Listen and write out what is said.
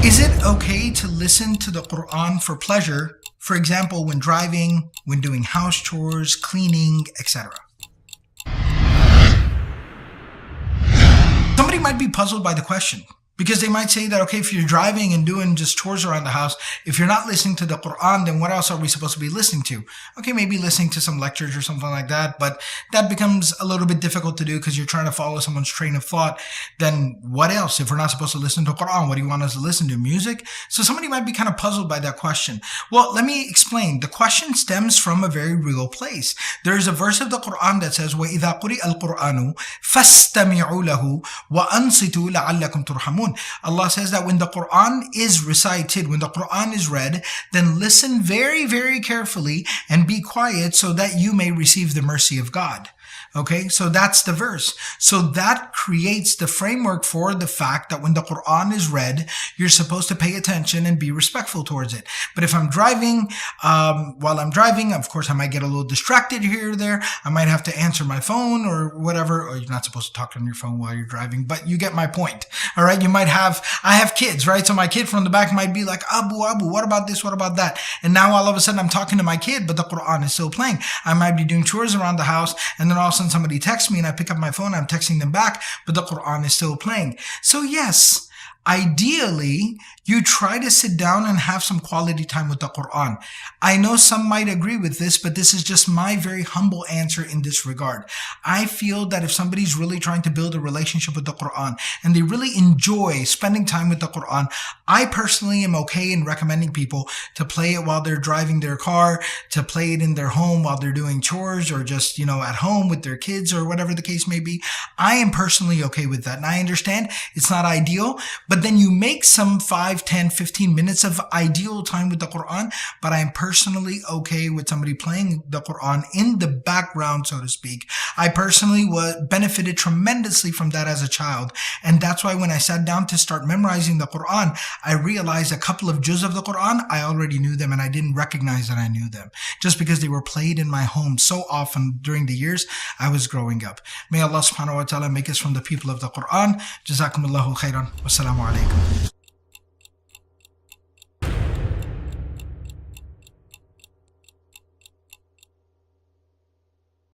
Is it okay to listen to the Quran for pleasure? For example, when driving, when doing house chores, cleaning, etc. Somebody might be puzzled by the question because they might say that, okay, if you're driving and doing just chores around the house, if you're not listening to the Quran, then what else are we supposed to be listening to? Okay, maybe listening to some lectures or something like that, but that becomes a little bit difficult to do because you're trying to follow someone's train of thought. Then what else? If we're not supposed to listen to Quran, what do you want us to listen to? Music? So somebody might be kind of puzzled by that question. Well, let me explain. The question stems from a very real place. There's a verse of the Quran that says, وَإِذَا قُرِئَ الْقُرْآنُ فَاسْتَمِعُوا لَهُ وَأَنصِتُوا لَعَلَّكُمْ تُرْحَمُونَ. Allah says that when the Quran is recited, when the Quran is read, then listen very, very carefully and be quiet so that you may receive the mercy of God. Okay, so that's the verse. So that creates the framework for the fact that when the Quran is read, you're supposed to pay attention and be respectful towards it. But if I'm driving, while I'm driving, of course, I might get a little distracted here or there. I might have to answer my phone or whatever, or you're not supposed to talk on your phone while you're driving, but you get my point. All right, I have kids, right? So my kid from the back might be like, Abu, what about this? What about that? And now all of a sudden I'm talking to my kid, but the Quran is still playing. I might be doing chores around the house, and then all of a sudden somebody texts me and I pick up my phone, I'm texting them back, but the Quran is still playing. So yes, ideally, you try to sit down and have some quality time with the Quran. I know some might agree with this, but this is just my very humble answer in this regard. I feel that if somebody's really trying to build a relationship with the Quran and they really enjoy spending time with the Quran, I personally am okay in recommending people to play it while they're driving their car, to play it in their home while they're doing chores, or just, at home with their kids or whatever the case may be. I am personally okay with that. And I understand it's not ideal, but then you make some 5, 10, 15 minutes of ideal time with the Quran. But I am personally okay with somebody playing the Quran in the background, so to speak. I personally benefited tremendously from that as a child. And that's why when I sat down to start memorizing the Quran, I realized a couple of juz of the Quran, I already knew them and I didn't recognize that I knew them just because they were played in my home so often during the years I was growing up. May Allah subhanahu wa ta'ala make us from the people of the Quran. Jazakumullahu khairan. Wassalamu alaikum.